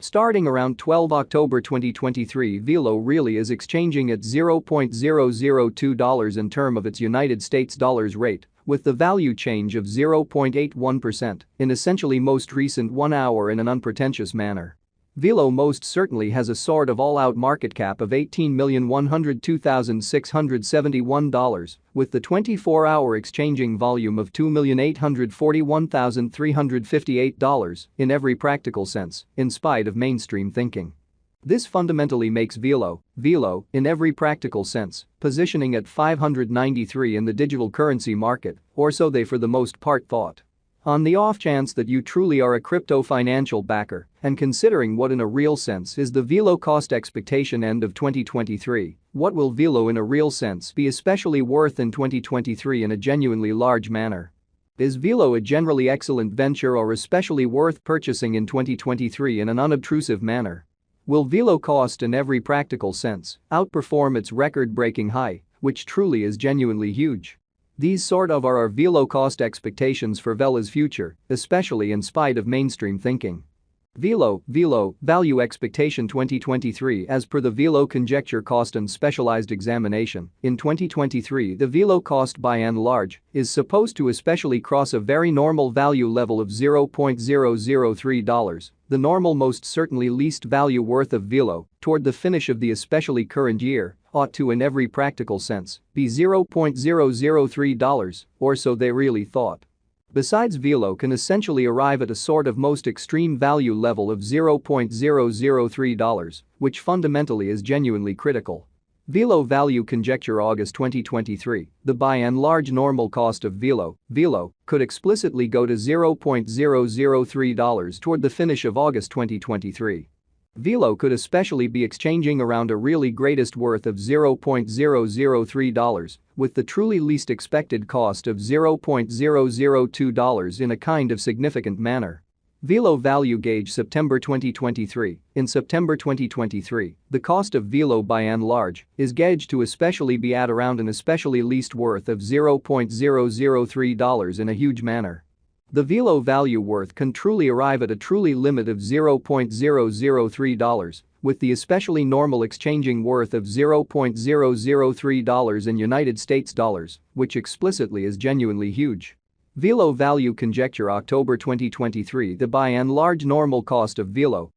Starting around 12 October 2023, Velo really is exchanging at $0.002 in term of its United States dollars rate, with the value change of 0.81% in essentially most recent 1 hour in an unpretentious manner. Velo most certainly has a sort of all-out market cap of $18,102,671, with the 24-hour exchanging volume of $2,841,358 in every practical sense, in spite of mainstream thinking. This fundamentally makes Velo, in every practical sense, positioning at 593 in the digital currency market, or so they for the most part thought. On the off chance that you truly are a crypto financial backer, and considering what in a real sense is the Velo cost expectation end of 2023, what will Velo in a real sense be especially worth in 2023 in a genuinely large manner? Is Velo a generally excellent venture or especially worth purchasing in 2023 in an unobtrusive manner? Will Velo cost in every practical sense outperform its record-breaking high, which truly is genuinely huge? These sort of are our Velo cost expectations for Velo's future, especially in spite of mainstream thinking. Velo, value expectation 2023 as per the Velo conjecture cost and specialized examination. In 2023, the Velo cost by and large is supposed to especially cross a very normal value level of $0.003, the normal most certainly least value worth of Velo, toward the finish of the especially current year, ought to in every practical sense be $0.003, or so they really thought. Besides, Velo can essentially arrive at a sort of most extreme value level of $0.003, which fundamentally is genuinely critical. Velo value conjecture August 2023, the by and large normal cost of Velo could explicitly go to $0.003 toward the finish of August 2023. Velo could especially be exchanging around a really greatest worth of $0.003, with the truly least expected cost of $0.002 in a kind of significant manner. Velo value gauge September 2023. In September 2023, the cost of Velo by and large is gauged to especially be at around an especially least worth of $0.003 in a huge manner. The Velo value worth can truly arrive at a truly limit of $0.003, with the especially normal exchanging worth of $0.003 in United States dollars, which explicitly is genuinely huge. Velo value conjecture October 2023, the by and large normal cost of Velo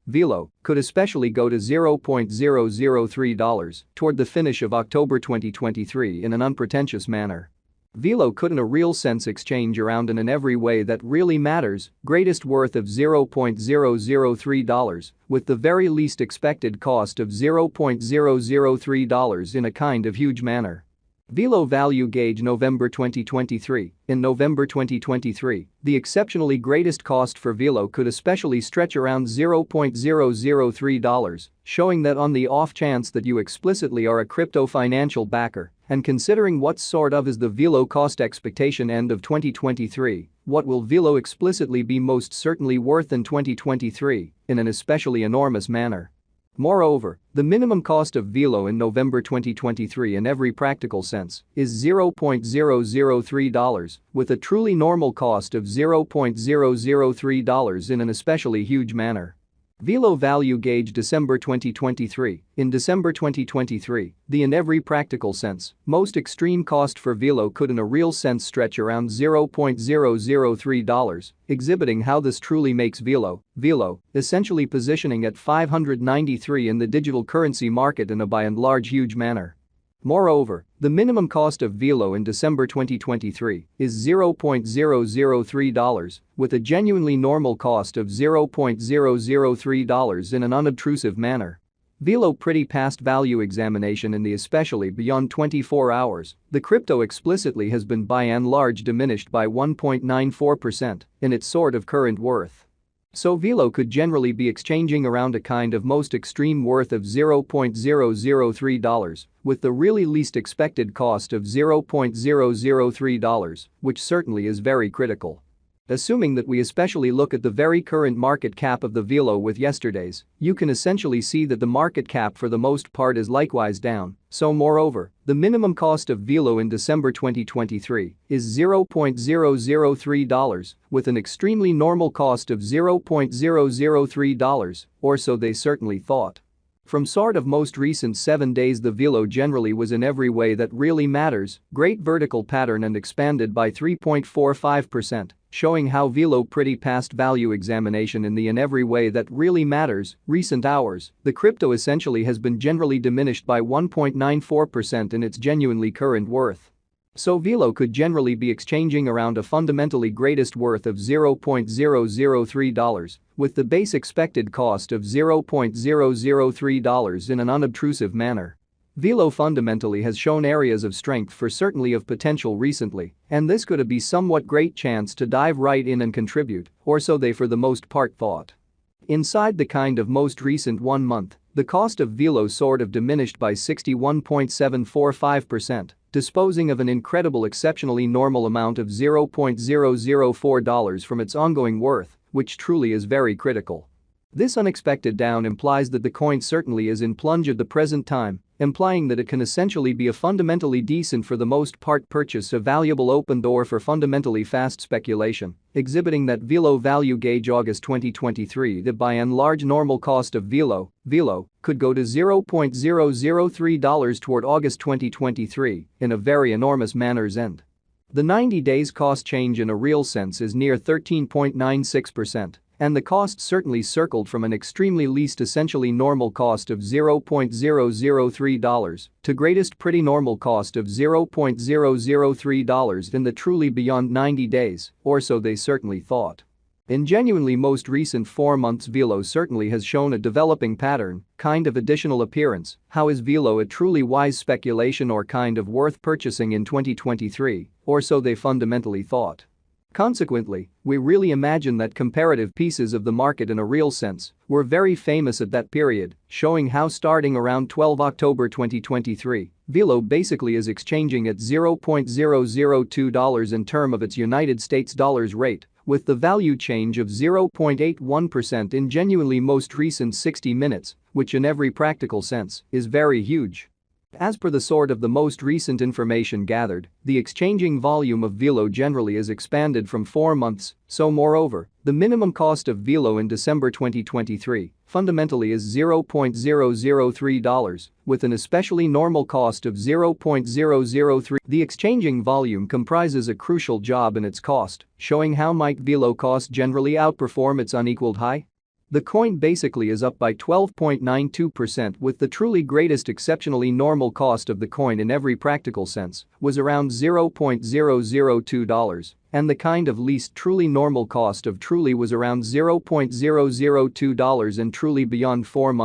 could especially go to $0.003 toward the finish of October 2023 in an unpretentious manner. Velo could in a real sense exchange around in every way that really matters, greatest worth of $0.003, with the very least expected cost of $0.003 in a kind of huge manner. Velo value gauge November 2023. In November 2023, the exceptionally greatest cost for Velo could especially stretch around $0.003, showing that on the off chance that you explicitly are a crypto financial backer, and considering what sort of is the Velo cost expectation end of 2023, what will Velo explicitly be most certainly worth in 2023, in an especially enormous manner. Moreover, the minimum cost of Velo in November 2023 in every practical sense is $0.003, with a truly normal cost of $0.003 in an especially huge manner. Velo value gauge December 2023. In December 2023, the in every practical sense most extreme cost for Velo could in a real sense stretch around $0.003, exhibiting how this truly makes Velo essentially positioning at 593 in the digital currency market in a by and large huge manner. Moreover, the minimum cost of Velo in December 2023 is $0.003, with a genuinely normal cost of $0.003 in an unobtrusive manner. Velo pretty past value examination in the especially beyond 24 hours, the crypto explicitly has been by and large diminished by 1.94% in its sort of current worth. So Velo could generally be exchanging around a kind of most extreme worth of $0.003, with the really least expected cost of $0.003, which certainly is very critical. Assuming that we especially look at the very current market cap of the Velo with yesterday's, you can essentially see that the market cap for the most part is likewise down. So moreover, the minimum cost of Velo in December 2023 is $0.003 with an extremely normal cost of $0.003, or so they certainly thought. From sort of most recent 7 days, the Velo generally was in every way that really matters, great vertical pattern and expanded by 3.45%, showing how Velo pretty passed value examination in the in every way that really matters, recent hours. The crypto essentially has been generally diminished by 1.94% in its genuinely current worth. So Velo could generally be exchanging around a fundamentally greatest worth of $0.003, with the base expected cost of $0.003 in an unobtrusive manner. Velo fundamentally has shown areas of strength for certainly of potential recently, and this could be somewhat great chance to dive right in and contribute, or so they for the most part thought. Inside the kind of most recent 1 month, the cost of Velo sort of diminished by 61.745%, disposing of an incredible exceptionally normal amount of $0.004 from its ongoing worth, which truly is very critical. This unexpected down implies that the coin certainly is in plunge at the present time, implying that it can essentially be a fundamentally decent for the most part purchase, a valuable open door for fundamentally fast speculation, exhibiting that Velo value gauge August 2023 that by and large normal cost of Velo could go to $0.003 toward August 2023 in a very enormous manner's end. The 90 days cost change in a real sense is near 13.96%. And the cost certainly circled from an extremely least essentially normal cost of $0.003 to greatest pretty normal cost of $0.003 in the truly beyond 90 days, or so they certainly thought. In genuinely most recent 4 months, Velo certainly has shown a developing pattern, kind of additional appearance. How is Velo a truly wise speculation or kind of worth purchasing in 2023, or so they fundamentally thought. Consequently, we really imagine that comparative pieces of the market in a real sense were very famous at that period, showing how starting around 12 October 2023, Velo basically is exchanging at $0.002 in term of its United States dollars rate, with the value change of 0.81% in genuinely most recent 60 minutes, which in every practical sense is very huge. As per the sort of the most recent information gathered, the exchanging volume of Velo generally is expanded from 4 months, so moreover, the minimum cost of Velo in December 2023 fundamentally is $0.003, with an especially normal cost of $0.003. The exchanging volume comprises a crucial job in its cost, showing how might Velo cost generally outperform its unequaled high. The coin basically is up by 12.92%, with the truly greatest exceptionally normal cost of the coin in every practical sense was around $0.002, and the kind of least truly normal cost of truly was around $0.002 and truly beyond 4 months.